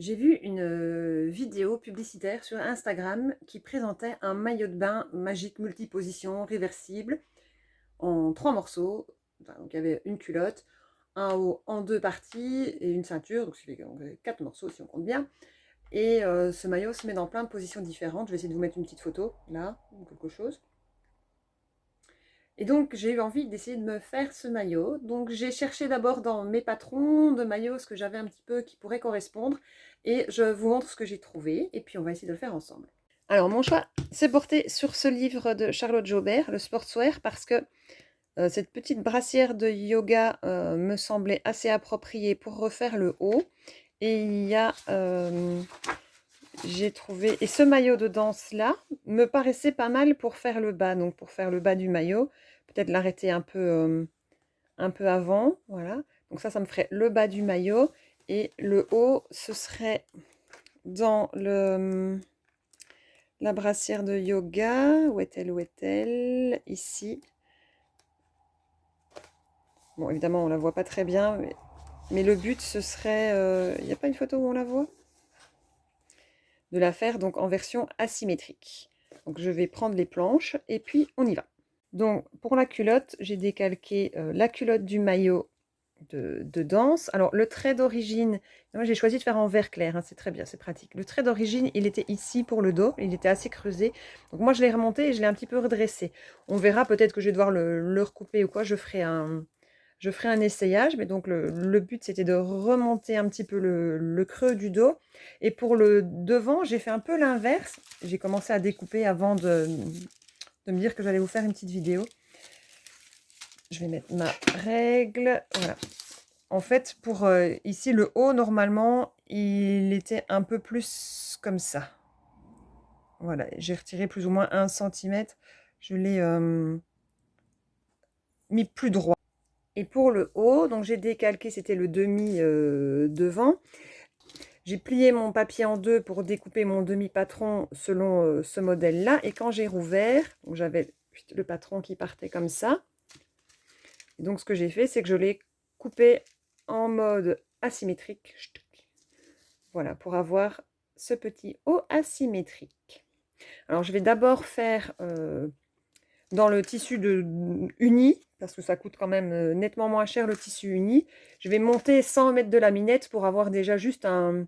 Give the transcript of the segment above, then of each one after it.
J'ai vu une vidéo publicitaire sur Instagram qui présentait un maillot de bain magique multiposition réversible en 3 morceaux. Enfin, donc il y avait une culotte, un haut en 2 parties et une ceinture, donc ça fait 4 morceaux si on compte bien. Et ce maillot se met dans plein de positions différentes. Je vais essayer de vous mettre une petite photo là, ou quelque chose. Et donc j'ai eu envie d'essayer de me faire ce maillot. Donc j'ai cherché d'abord dans mes patrons de maillots ce que j'avais un petit peu qui pourrait correspondre. Et je vous montre ce que j'ai trouvé. Et puis on va essayer de le faire ensemble. Alors mon choix s'est porté sur ce livre de Charlotte Jobert, le Sportswear, parce que cette petite brassière de yoga me semblait assez appropriée pour refaire le haut. Et il y a... j'ai trouvé... Et ce maillot de danse là me paraissait pas mal pour faire le bas. Donc pour faire le bas du maillot, peut-être l'arrêter un peu avant, voilà. Donc ça me ferait le bas du maillot. Et le haut, ce serait dans la brassière de yoga. Où est-elle? Où est-elle? Ici. Bon, évidemment, on la voit pas très bien, mais le but, ce serait... Il n'y a pas une photo où on la voit? De la faire donc en version asymétrique. Donc je vais prendre les planches et puis on y va. Donc pour la culotte, j'ai décalqué la culotte du maillot de danse. Alors le trait d'origine, moi j'ai choisi de faire en vert clair, hein, c'est très bien, c'est pratique. Le trait d'origine, il était ici pour le dos, il était assez creusé. Donc moi je l'ai remonté et je l'ai un petit peu redressé. On verra, peut-être que je vais devoir le recouper ou quoi, je ferai un essayage. Mais donc le but c'était de remonter un petit peu le creux du dos. Et pour le devant, j'ai fait un peu l'inverse. J'ai commencé à découper avant de me dire que j'allais vous faire une petite vidéo. Je vais mettre ma règle, voilà. En fait, pour ici, le haut, normalement, il était un peu plus comme ça. Voilà, j'ai retiré plus ou moins 1 centimètre. Je l'ai mis plus droit. Et pour le haut, donc j'ai décalqué, c'était le demi devant. J'ai plié mon papier en deux pour découper mon demi-patron selon ce modèle-là. Et quand j'ai rouvert, j'avais le patron qui partait comme ça. Et donc ce que j'ai fait, c'est que je l'ai coupé en mode asymétrique. Voilà, pour avoir ce petit haut asymétrique. Alors je vais d'abord faire dans le tissu uni, parce que ça coûte quand même nettement moins cher le tissu uni. Je vais monter sans mettre de laminette pour avoir déjà juste un...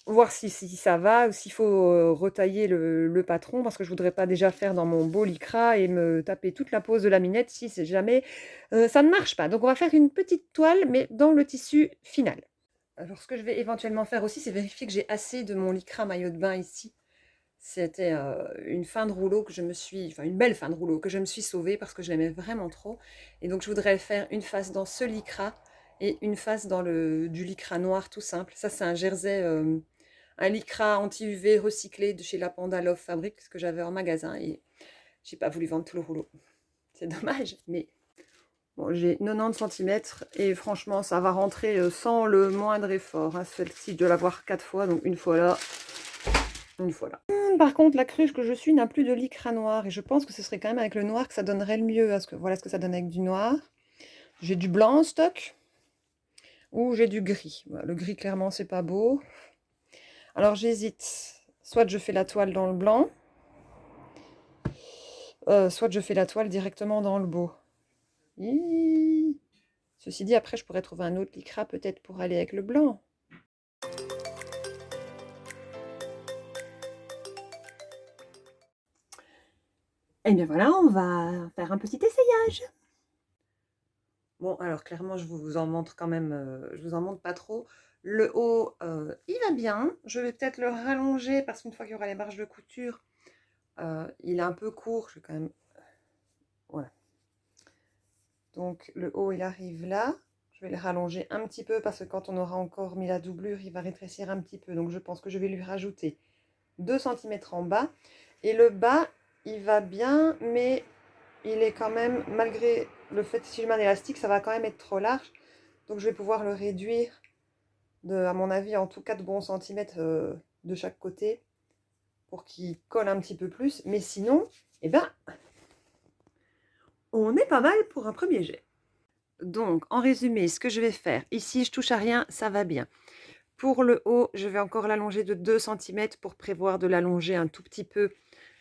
voir si ça va, ou s'il faut retailler le patron, parce que je voudrais pas déjà faire dans mon beau lycra et me taper toute la pose de laminette si c'est jamais... ça ne marche pas. Donc on va faire une petite toile, mais dans le tissu final. Alors ce que je vais éventuellement faire aussi, c'est vérifier que j'ai assez de mon lycra maillot de bain ici. C'était une fin de rouleau que je me suis... Enfin, une belle fin de rouleau que je me suis sauvée parce que je l'aimais vraiment trop. Et donc, je voudrais faire une face dans ce lycra et une face dans du lycra noir tout simple. Ça, c'est un jersey, un lycra anti-UV recyclé de chez La Panda Love Fabric, ce que j'avais en magasin. Et j'ai pas voulu vendre tout le rouleau. C'est dommage, mais... Bon, j'ai 90 centimètres et franchement, ça va rentrer sans le moindre effort. Hein. Celle-ci, je dois l'avoir 4 fois, donc une fois là, une fois là. Par contre, la cruche que je suis n'a plus de lycra noir et je pense que ce serait quand même avec le noir que ça donnerait le mieux. Parce que voilà ce que ça donne avec du noir. J'ai du blanc en stock ou j'ai du gris. Voilà, le gris, clairement, c'est pas beau. Alors, j'hésite. Soit je fais la toile dans le blanc, soit je fais la toile directement dans le beau. Ceci dit, après, je pourrais trouver un autre lycra peut-être pour aller avec le blanc. Et bien voilà, on va faire un petit essayage. Bon, alors clairement, je vous en montre quand même, je vous en montre pas trop. Le haut, il va bien. Je vais peut-être le rallonger parce qu'une fois qu'il y aura les marges de couture, il est un peu court. Je vais quand même... Voilà. Donc le haut, il arrive là. Je vais le rallonger un petit peu parce que quand on aura encore mis la doublure, il va rétrécir un petit peu. Donc je pense que je vais lui rajouter 2 centimètres en bas. Et le bas, il va bien, mais il est quand même, malgré le fait que si je mets un élastique, ça va quand même être trop large. Donc je vais pouvoir le réduire à mon avis, en tout 4 bons centimètres de chaque côté pour qu'il colle un petit peu plus. Mais sinon, eh ben, on est pas mal pour un premier jet. Donc, en résumé, ce que je vais faire, ici, je touche à rien, ça va bien. Pour le haut, je vais encore l'allonger de 2 centimètres pour prévoir de l'allonger un tout petit peu,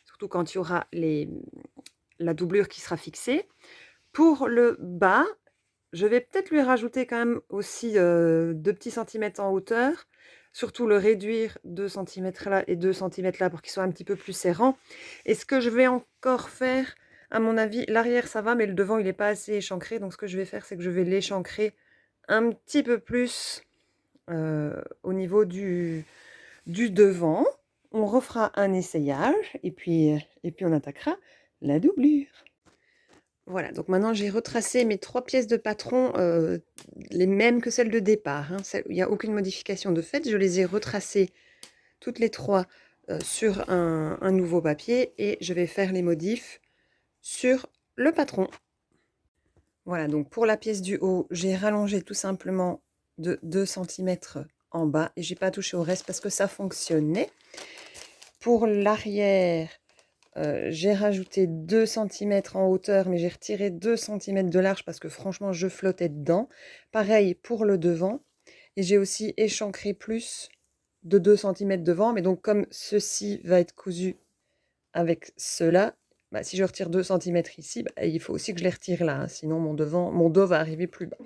surtout quand il y aura la doublure qui sera fixée. Pour le bas, je vais peut-être lui rajouter quand même aussi 2 petits centimètres en hauteur, surtout le réduire 2 centimètres là et 2 centimètres là pour qu'il soit un petit peu plus serrant. Et ce que je vais encore faire, à mon avis, l'arrière ça va, mais le devant il n'est pas assez échancré. Donc ce que je vais faire, c'est que je vais l'échancrer un petit peu plus au niveau du devant. On refera un essayage et puis on attaquera la doublure. Voilà, donc maintenant j'ai retracé mes 3 pièces de patron, les mêmes que celles de départ, hein. Il n'y a aucune modification de fait. Je les ai retracées toutes les 3 sur un nouveau papier et je vais faire les modifs sur le patron. Voilà, donc pour la pièce du haut, j'ai rallongé tout simplement de 2 centimètres en bas et j'ai pas touché au reste parce que ça fonctionnait. Pour l'arrière, j'ai rajouté 2 centimètres en hauteur, mais j'ai retiré 2 centimètres de large parce que franchement, je flottais dedans. Pareil pour le devant. Et j'ai aussi échancré plus de 2 centimètres devant. Mais donc, comme ceci va être cousu avec cela, bah, si je retire 2 centimètres ici, bah, il faut aussi que je les retire là, hein, sinon mon dos va arriver plus bas.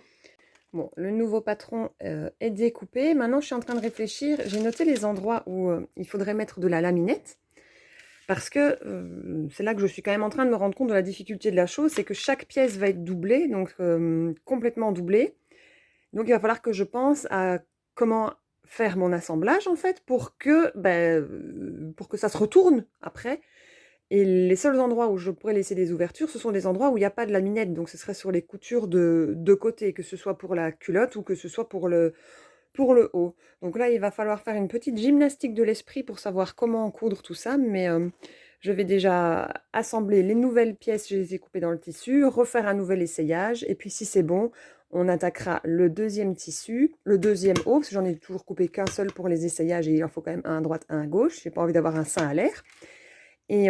Bon, le nouveau patron est découpé. Maintenant, je suis en train de réfléchir. J'ai noté les endroits où il faudrait mettre de la laminette. Parce que c'est là que je suis quand même en train de me rendre compte de la difficulté de la chose, c'est que chaque pièce va être doublée, donc complètement doublée. Donc il va falloir que je pense à comment faire mon assemblage en fait pour que ça se retourne après. Et les seuls endroits où je pourrais laisser des ouvertures, ce sont des endroits où il n'y a pas de laminette. Donc ce serait sur les coutures de côté, que ce soit pour la culotte ou que ce soit pour le haut. Donc là, il va falloir faire une petite gymnastique de l'esprit pour savoir comment coudre tout ça, mais je vais déjà assembler les nouvelles pièces, je les ai coupées dans le tissu, refaire un nouvel essayage, et puis si c'est bon, on attaquera le deuxième tissu, le deuxième haut, parce que j'en ai toujours coupé qu'un seul pour les essayages, et il en faut quand même un à droite, un à gauche, j'ai pas envie d'avoir un sein à l'air. Et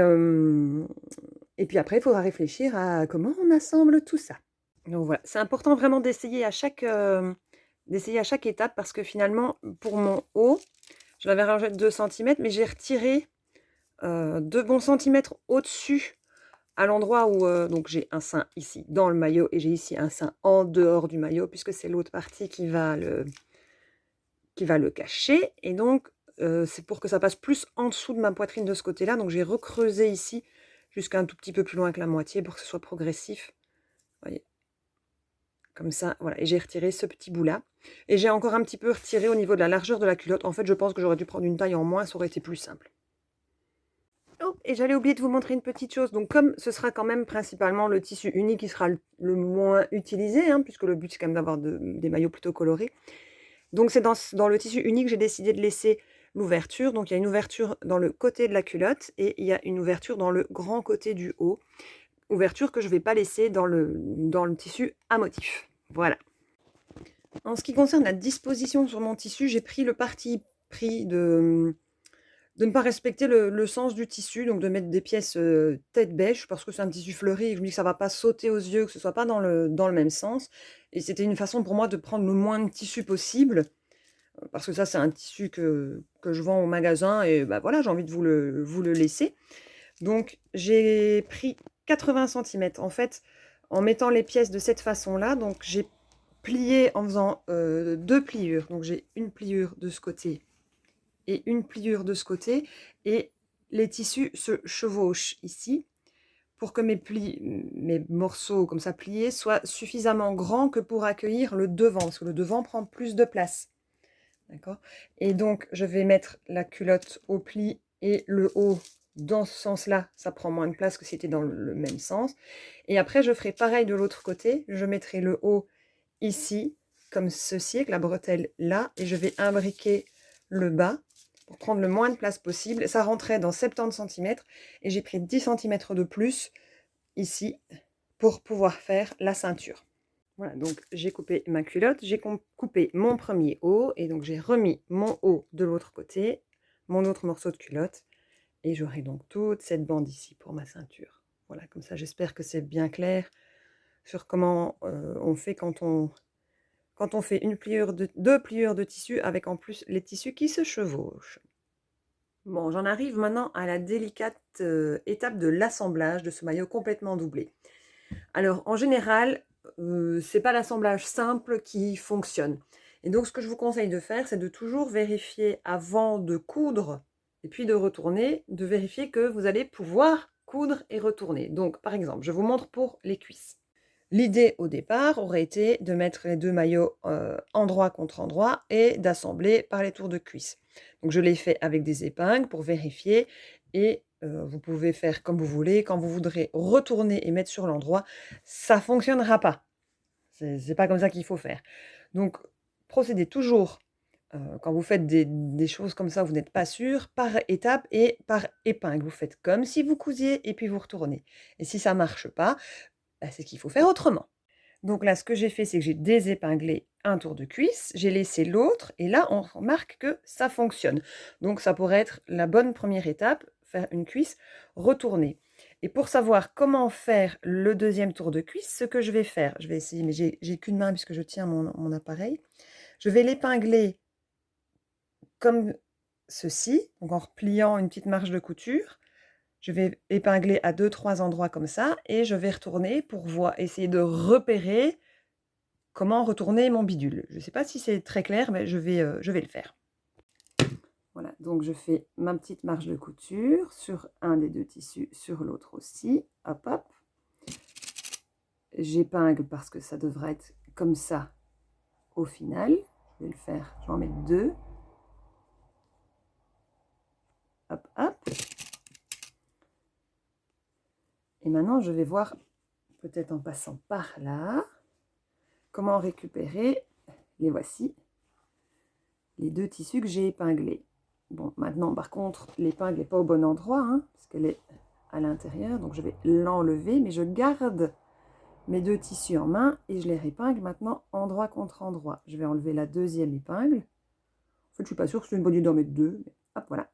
puis après, il faudra réfléchir à comment on assemble tout ça. Donc voilà, c'est important vraiment d'essayer à chaque étape parce que finalement, pour mon haut, je l'avais rangé de 2 centimètres, mais j'ai retiré 2 bons centimètres au-dessus, à l'endroit où donc j'ai un sein ici dans le maillot et j'ai ici un sein en dehors du maillot puisque c'est l'autre partie qui va le cacher. Et donc, c'est pour que ça passe plus en dessous de ma poitrine de ce côté-là. Donc j'ai recreusé ici jusqu'à un tout petit peu plus loin que la moitié pour que ce soit progressif. Vous voyez, comme ça, voilà. Et j'ai retiré ce petit bout-là. Et j'ai encore un petit peu retiré au niveau de la largeur de la culotte. En fait, je pense que j'aurais dû prendre une taille en moins, ça aurait été plus simple. Oh, et j'allais oublier de vous montrer une petite chose. Donc, comme ce sera quand même principalement le tissu uni qui sera le moins utilisé, hein, puisque le but, c'est quand même d'avoir des maillots plutôt colorés. Donc, c'est dans le tissu uni que j'ai décidé de laisser l'ouverture. Donc, il y a une ouverture dans le côté de la culotte et il y a une ouverture dans le grand côté du haut. Ouverture que je ne vais pas laisser dans le tissu à motif. Voilà. En ce qui concerne la disposition sur mon tissu, j'ai pris le parti pris de ne pas respecter le sens du tissu, donc de mettre des pièces tête bêche, parce que c'est un tissu fleuri, et je me dis que ça ne va pas sauter aux yeux, que ce ne soit pas dans le même sens. Et c'était une façon pour moi de prendre le moins de tissu possible, parce que ça, c'est un tissu que je vends au magasin, et bah voilà, j'ai envie de vous le laisser. Donc, j'ai pris 80 centimètres. En fait, en mettant les pièces de cette façon-là, donc j'ai plié en faisant 2 pliures. Donc, j'ai une pliure de ce côté et une pliure de ce côté. Et les tissus se chevauchent ici pour que mes morceaux comme ça pliés soient suffisamment grands que pour accueillir le devant, parce que le devant prend plus de place. D'accord? Et donc, je vais mettre la culotte au pli et le haut dans ce sens-là. Ça prend moins de place que si c'était dans le même sens. Et après, je ferai pareil de l'autre côté. Je mettrai le haut ici, comme ceci, avec la bretelle là. Et je vais imbriquer le bas pour prendre le moins de place possible. Ça rentrait dans 70 cm. Et j'ai pris 10 cm de plus ici pour pouvoir faire la ceinture. Voilà, donc j'ai coupé ma culotte, j'ai coupé mon premier haut, et donc j'ai remis mon haut de l'autre côté, mon autre morceau de culotte, et j'aurai donc toute cette bande ici pour ma ceinture. Voilà, comme ça j'espère que c'est bien clair sur comment on fait quand on quand on fait deux pliures de tissu avec en plus les tissus qui se chevauchent. Bon, j'en arrive maintenant à la délicate étape de l'assemblage de ce maillot complètement doublé. Alors, en général, c'est pas l'assemblage simple qui fonctionne. Et donc, ce que je vous conseille de faire, c'est de toujours vérifier avant de coudre et puis de retourner, de vérifier que vous allez pouvoir coudre et retourner. Donc, par exemple, je vous montre pour les cuisses. L'idée au départ aurait été de mettre les deux maillots endroit contre endroit et d'assembler par les tours de cuisse. Donc je l'ai fait avec des épingles pour vérifier et vous pouvez faire comme vous voulez. Quand vous voudrez retourner et mettre sur l'endroit, ça ne fonctionnera pas. C'est pas comme ça qu'il faut faire. Donc procédez toujours, quand vous faites des choses comme ça, vous n'êtes pas sûr, par étape et par épingle. Vous faites comme si vous cousiez et puis vous retournez. Et si ça ne marche pas, bah, c'est qu'il faut faire autrement. Donc là, ce que j'ai fait, c'est que j'ai désépinglé un tour de cuisse, j'ai laissé l'autre, et là, on remarque que ça fonctionne. Donc ça pourrait être la bonne première étape, faire une cuisse retournée. Et pour savoir comment faire le deuxième tour de cuisse, ce que je vais faire, je vais essayer, mais j'ai qu'une main puisque je tiens mon appareil, je vais l'épingler comme ceci, donc en repliant une petite marge de couture. Je vais épingler à 2-3 endroits comme ça et je vais retourner pour essayer de repérer comment retourner mon bidule. Je ne sais pas si c'est très clair, mais je vais le faire. Voilà, donc je fais ma petite marge de couture sur un des deux tissus, sur l'autre aussi. Hop, hop. J'épingle parce que ça devrait être comme ça au final. Je vais le faire, je vais en mettre deux. Hop, hop. Et maintenant, je vais voir, peut-être en passant par là, comment récupérer, les voici, les deux tissus que j'ai épinglés. Bon, maintenant, par contre, l'épingle n'est pas au bon endroit, hein, parce qu'elle est à l'intérieur. Donc, je vais l'enlever, mais je garde mes deux tissus en main et je les répingle maintenant endroit contre endroit. Je vais enlever la deuxième épingle. En fait, je ne suis pas sûre que c'est une bonne idée d'en mettre deux, mais hop, voilà.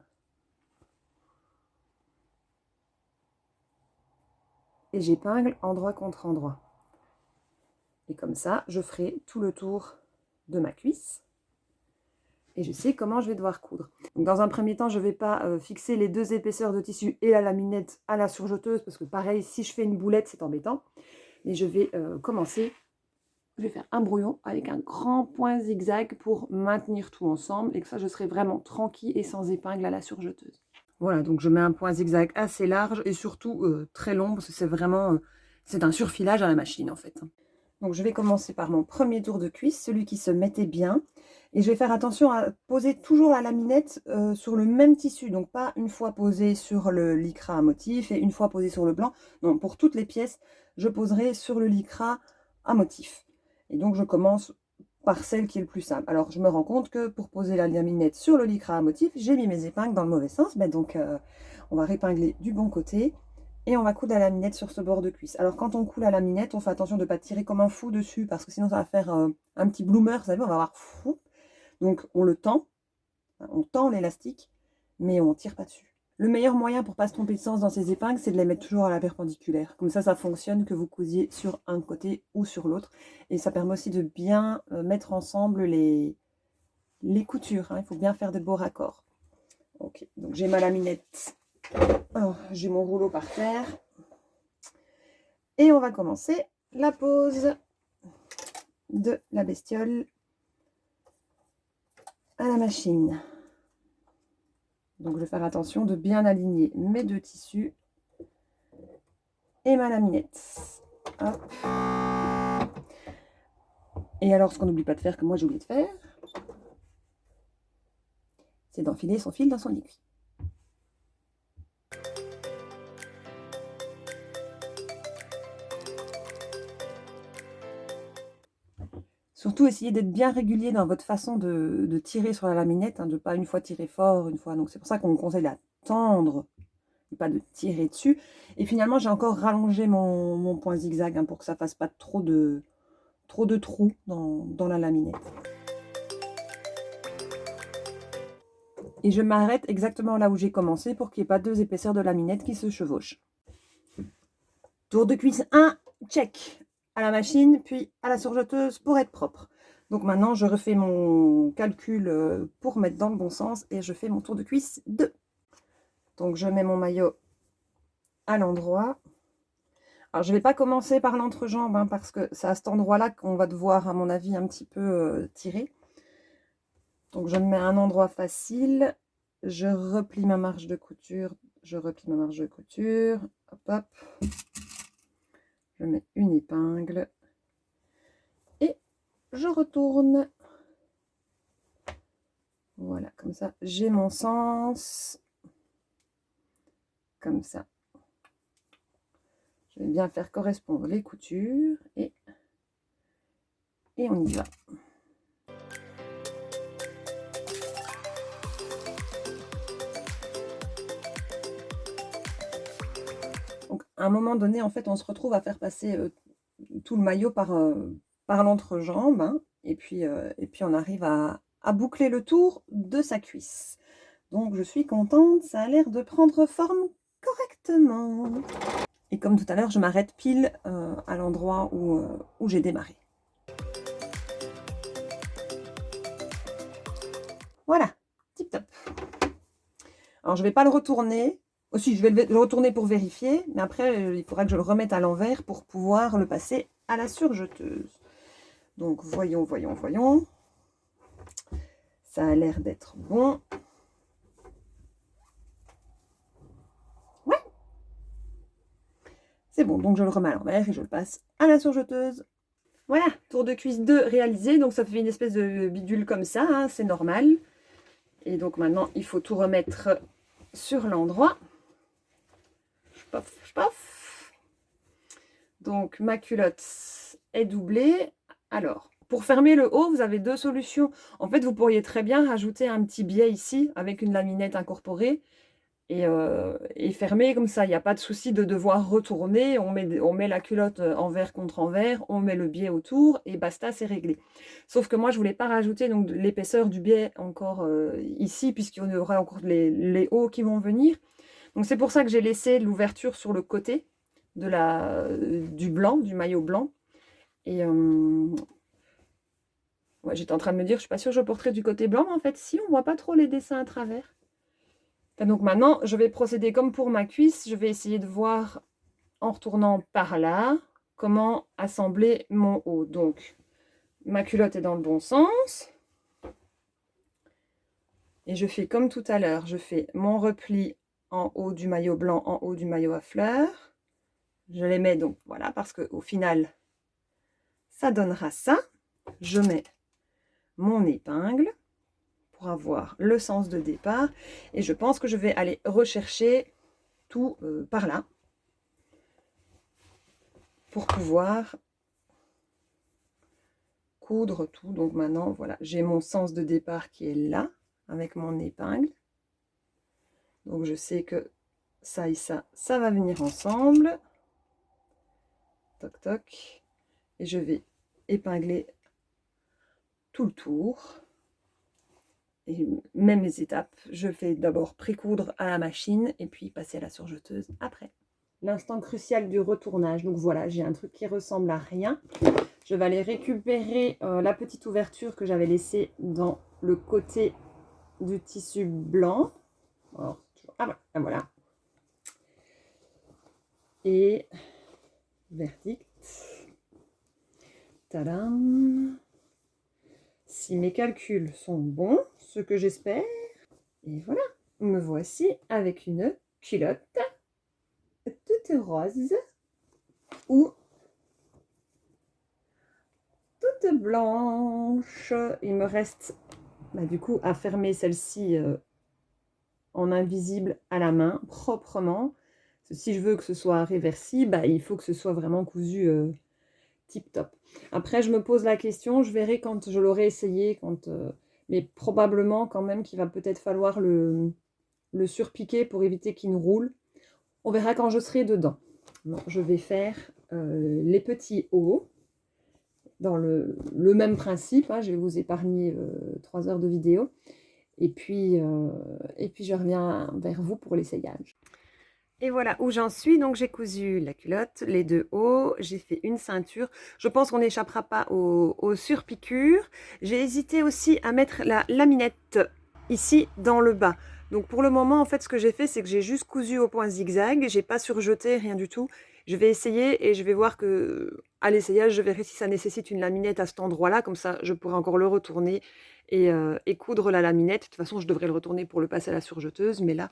Et j'épingle endroit contre endroit. Et comme ça, je ferai tout le tour de ma cuisse. Et je sais comment je vais devoir coudre. Donc dans un premier temps, je ne vais pas fixer les deux épaisseurs de tissu et la laminette à la surjeteuse, parce que pareil, si je fais une boulette, c'est embêtant. Mais je vais commencer, je vais faire un brouillon avec un grand point zigzag pour maintenir tout ensemble, et que ça, je serai vraiment tranquille et sans épingle à la surjeteuse. Voilà, donc je mets un point zigzag assez large et surtout très long, parce que c'est vraiment, c'est un surfilage à la machine en fait. Donc je vais commencer par mon premier tour de cuisse, celui qui se mettait bien. Et je vais faire attention à poser toujours la laminette sur le même tissu. Donc pas une fois posée sur le lycra à motif et une fois posée sur le blanc. Non, pour toutes les pièces, je poserai sur le lycra à motif. Et donc je commence par celle qui est le plus simple. Alors je me rends compte que pour poser la laminette sur le lycra à motif, j'ai mis mes épingles dans le mauvais sens. Ben donc on va répingler du bon côté. Et on va coudre la laminette sur ce bord de cuisse. Alors quand on coud la laminette, on fait attention de ne pas tirer comme un fou dessus, parce que sinon ça va faire un petit bloomer, vous savez, on va avoir fou. Donc on le tend, on tend l'élastique, mais on ne tire pas dessus. Le meilleur moyen pour ne pas se tromper de sens dans ces épingles, c'est de les mettre toujours à la perpendiculaire. Comme ça fonctionne que vous cousiez sur un côté ou sur l'autre. Et ça permet aussi de bien mettre ensemble les coutures. Hein. Il faut bien faire de beaux raccords. Ok, donc j'ai ma laminette. J'ai mon rouleau par terre. Et on va commencer la pose de la bestiole à la machine. Donc je vais faire attention de bien aligner mes deux tissus et ma laminette. Hop. Et alors ce qu'on n'oublie pas de faire, que moi j'ai oublié de faire, c'est d'enfiler son fil dans son aiguille. Surtout, essayez d'être bien régulier dans votre façon de tirer sur la laminette, hein, de ne pas une fois tirer fort, une fois. Donc c'est pour ça qu'on conseille d'attendre, pas de tirer dessus. Et finalement, j'ai encore rallongé mon point zigzag hein, pour que ça ne fasse pas trop de trous dans la laminette. Et je m'arrête exactement là où j'ai commencé pour qu'il n'y ait pas deux épaisseurs de laminette qui se chevauchent. Tour de cuisse 1, check. À la machine, puis à la surjeteuse pour être propre. Donc maintenant, je refais mon calcul pour mettre dans le bon sens et je fais mon tour de cuisse 2. Donc je mets mon maillot à l'endroit. Alors je ne vais pas commencer par l'entrejambe hein, parce que c'est à cet endroit-là qu'on va devoir, à mon avis, un petit peu tirer. Donc je me mets un endroit facile, je replie ma marge de couture, je replie ma marge de couture, hop hop, je mets une épingle et je retourne. Voilà, comme ça, j'ai mon sens, comme ça. Je vais bien faire correspondre les coutures et on y va. Donc, à un moment donné, en fait, on se retrouve à faire passer tout le maillot par l'entrejambe, hein, et puis on arrive à boucler le tour de sa cuisse. Donc, je suis contente, ça a l'air de prendre forme correctement. Et comme tout à l'heure, je m'arrête pile à l'endroit où j'ai démarré. Voilà, tip top. Alors, je ne vais pas le retourner. Aussi, je vais le retourner pour vérifier, mais après, il faudra que je le remette à l'envers pour pouvoir le passer à la surjeteuse. Donc, voyons, voyons, voyons. Ça a l'air d'être bon. Ouais. C'est bon, donc je le remets à l'envers et je le passe à la surjeteuse. Voilà, tour de cuisse 2 réalisé. Donc, ça fait une espèce de bidule comme ça, hein, c'est normal. Et donc, maintenant, il faut tout remettre sur l'endroit. Paf, paf. Donc, ma culotte est doublée. Alors, pour fermer le haut, vous avez deux solutions. En fait, vous pourriez très bien rajouter un petit biais ici avec une laminette incorporée et fermer comme ça. Il n'y a pas de souci de devoir retourner. On met la culotte envers contre envers, on met le biais autour et basta, c'est réglé. Sauf que moi, je ne voulais pas rajouter donc l'épaisseur du biais encore ici, puisqu'il y aura encore les hauts qui vont venir. Donc c'est pour ça que j'ai laissé l'ouverture sur le côté du blanc, du maillot blanc. Et ouais, j'étais en train de me dire, je suis pas sûre que je porterai du côté blanc, mais en fait, si, on voit pas trop les dessins à travers. Et donc maintenant, je vais procéder comme pour ma cuisse. Je vais essayer de voir, en retournant par là, comment assembler mon haut. Donc, ma culotte est dans le bon sens. Et je fais comme tout à l'heure. Je fais mon repli en haut du maillot blanc, en haut du maillot à fleurs. Je les mets donc, voilà, parce qu'au final, ça donnera ça. Je mets mon épingle pour avoir le sens de départ. Et je pense que je vais aller rechercher tout par là pour pouvoir coudre tout. Donc maintenant, voilà, j'ai mon sens de départ qui est là, avec mon épingle. Donc je sais que ça et ça va venir ensemble. Toc, toc. Et je vais épingler tout le tour. Et même les étapes, je fais d'abord pré-coudre à la machine et puis passer à la surjeteuse après. L'instant crucial du retournage. Donc voilà, j'ai un truc qui ressemble à rien. Je vais aller récupérer la petite ouverture que j'avais laissée dans le côté du tissu blanc. Alors, ah voilà. Et verdict. Tadam. Si mes calculs sont bons, ce que j'espère, et voilà, me voici avec une culotte toute rose ou toute blanche. Il me reste du coup à fermer celle-ci en invisible à la main, proprement. Si je veux que ce soit réversible, il faut que ce soit vraiment cousu tip top. Après, je me pose la question, je verrai quand je l'aurai essayé, mais probablement quand même qu'il va peut-être falloir le surpiquer pour éviter qu'il ne roule. On verra quand je serai dedans. Bon, je vais faire les petits hauts dans le même principe. Hein, je vais vous épargner 3 heures de vidéo. Et puis je reviens vers vous pour l'essayage. Et voilà où j'en suis. Donc j'ai cousu la culotte, les deux hauts, j'ai fait une ceinture. Je pense qu'on n'échappera pas aux surpiqûres. J'ai hésité aussi à mettre la laminette ici dans le bas. Donc pour le moment, en fait, ce que j'ai fait, c'est que j'ai juste cousu au point zigzag. J'ai pas surjeté, rien du tout. Je vais essayer et je vais voir que à l'essayage, je verrai si ça nécessite une laminette à cet endroit-là. Comme ça, je pourrai encore le retourner et coudre la laminette. De toute façon, je devrais le retourner pour le passer à la surjeteuse. Mais là,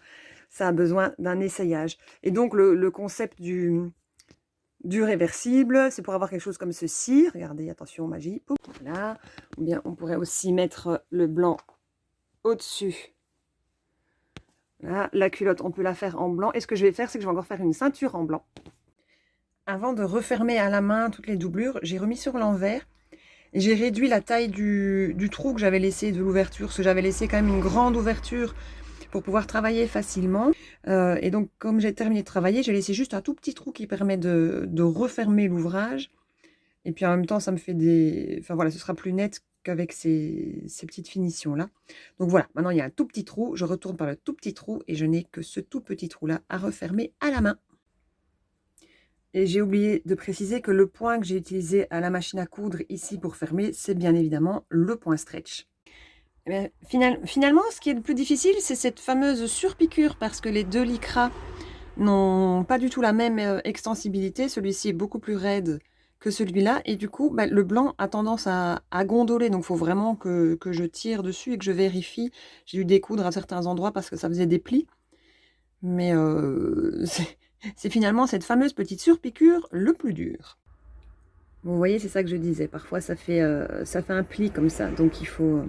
ça a besoin d'un essayage. Et donc, le concept du réversible, c'est pour avoir quelque chose comme ceci. Regardez, attention, magie. Poup, voilà. Ou bien, on pourrait aussi mettre le blanc au-dessus. Là, la culotte, on peut la faire en blanc. Et ce que je vais faire, c'est que je vais encore faire une ceinture en blanc. Avant de refermer à la main toutes les doublures, j'ai remis sur l'envers. Et j'ai réduit la taille du trou que j'avais laissé, de l'ouverture. Parce que j'avais laissé quand même une grande ouverture pour pouvoir travailler facilement. Et donc, comme j'ai terminé de travailler, j'ai laissé juste un tout petit trou qui permet de refermer l'ouvrage. Et puis en même temps, ça me fait des... Enfin voilà, ce sera plus net qu'avec ces petites finitions-là. Donc voilà, maintenant il y a un tout petit trou. Je retourne par le tout petit trou et je n'ai que ce tout petit trou-là à refermer à la main. Et j'ai oublié de préciser que le point que j'ai utilisé à la machine à coudre ici pour fermer, c'est bien évidemment le point stretch. Eh bien, finalement, ce qui est le plus difficile, c'est cette fameuse surpiqûre parce que les deux lycras n'ont pas du tout la même extensibilité. Celui-ci est beaucoup plus raide que celui-là et du coup, le blanc a tendance à gondoler. Donc, il faut vraiment que je tire dessus et que je vérifie. J'ai dû découdre à certains endroits parce que ça faisait des plis. Mais c'est finalement cette fameuse petite surpiqûre le plus dur. Vous voyez, c'est ça que je disais. Parfois, ça fait un pli comme ça. Donc, il faut...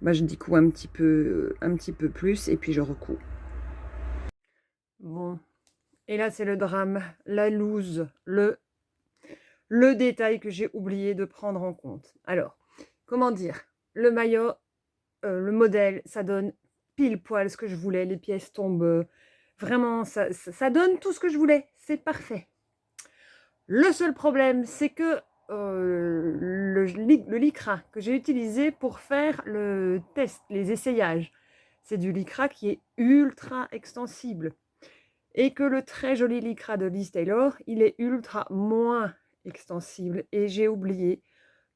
je découds un petit peu plus et puis je recouds. Bon, et là c'est le drame, la loose, le détail que j'ai oublié de prendre en compte. Alors, comment dire, le maillot, le modèle, ça donne pile poil ce que je voulais, les pièces tombent, vraiment, ça donne tout ce que je voulais, c'est parfait. Le seul problème, c'est que le lycra que j'ai utilisé pour faire le test, les essayages, c'est du lycra qui est ultra extensible. Et que le très joli lycra de Liz Taylor, il est ultra moins extensible. Et j'ai oublié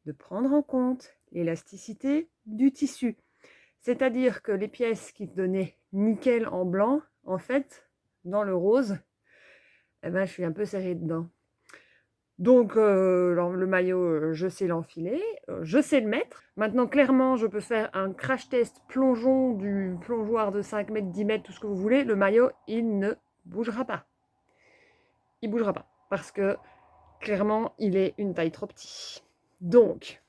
de prendre en compte l'élasticité du tissu. C'est-à-dire que les pièces qui donnaient nickel en blanc, en fait, dans le rose, je suis un peu serrée dedans. Donc, le maillot, je sais l'enfiler, je sais le mettre. Maintenant, clairement, je peux faire un crash test plongeon du plongeoir de 5 mètres, 10 mètres, tout ce que vous voulez. Le maillot, il ne bougera pas. Il bougera pas. Parce que, clairement, il est une taille trop petit. Donc,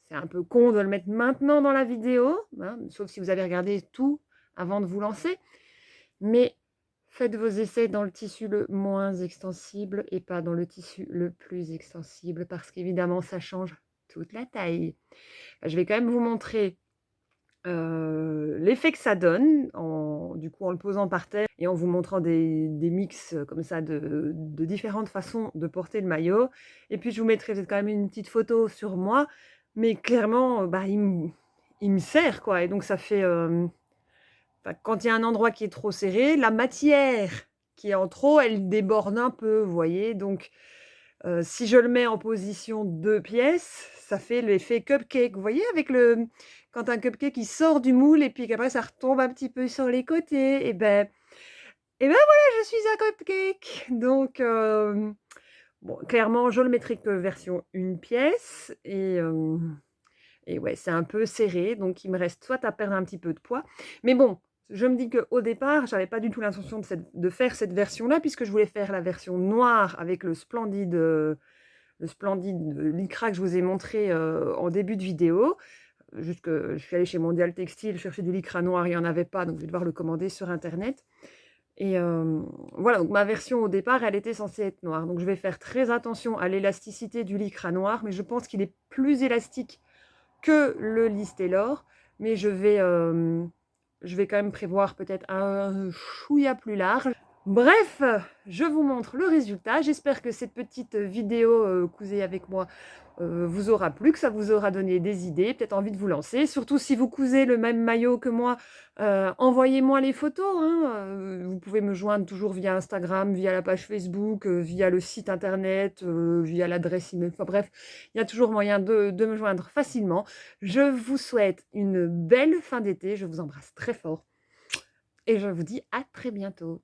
c'est un peu con de le mettre maintenant dans la vidéo, hein, sauf si vous avez regardé tout avant de vous lancer. Mais faites vos essais dans le tissu le moins extensible et pas dans le tissu le plus extensible parce qu'évidemment, ça change toute la taille. Je vais quand même vous montrer l'effet que ça donne, du coup en le posant par terre et en vous montrant des mix comme ça de différentes façons de porter le maillot. Et puis je vous mettrai peut-être quand même une petite photo sur moi, mais clairement, il me sert quoi. Et donc ça fait... quand il y a un endroit qui est trop serré, la matière qui est en trop, elle déborde un peu, vous voyez. Donc, si je le mets en position 2 pièces, ça fait l'effet cupcake. Vous voyez, quand un cupcake il sort du moule et puis qu'après ça retombe un petit peu sur les côtés, et ben voilà, je suis un cupcake. Donc, bon, clairement, je le mettrai que version 1 pièce et ouais, c'est un peu serré, donc il me reste soit à perdre un petit peu de poids. Mais bon, je me dis qu'au départ, j'avais pas du tout l'intention de faire cette version-là, puisque je voulais faire la version noire avec le splendide lycra que je vous ai montré en début de vidéo. Juste que je suis allée chez Mondial Textile chercher du lycra noir, il n'y en avait pas, donc je vais devoir le commander sur Internet. Et voilà, donc ma version au départ, elle était censée être noire. Donc je vais faire très attention à l'élasticité du lycra noir, mais je pense qu'il est plus élastique que le Liz Taylor, mais je vais quand même prévoir peut-être un chouïa plus large. Bref, je vous montre le résultat. J'espère que cette petite vidéo cousée avec moi vous aura plu, que ça vous aura donné des idées, peut-être envie de vous lancer. Surtout si vous cousez le même maillot que moi, envoyez-moi les photos, hein. Vous pouvez me joindre toujours via Instagram, via la page Facebook, via le site internet, via l'adresse email. Enfin bref, il y a toujours moyen de me joindre facilement. Je vous souhaite une belle fin d'été. Je vous embrasse très fort et je vous dis à très bientôt.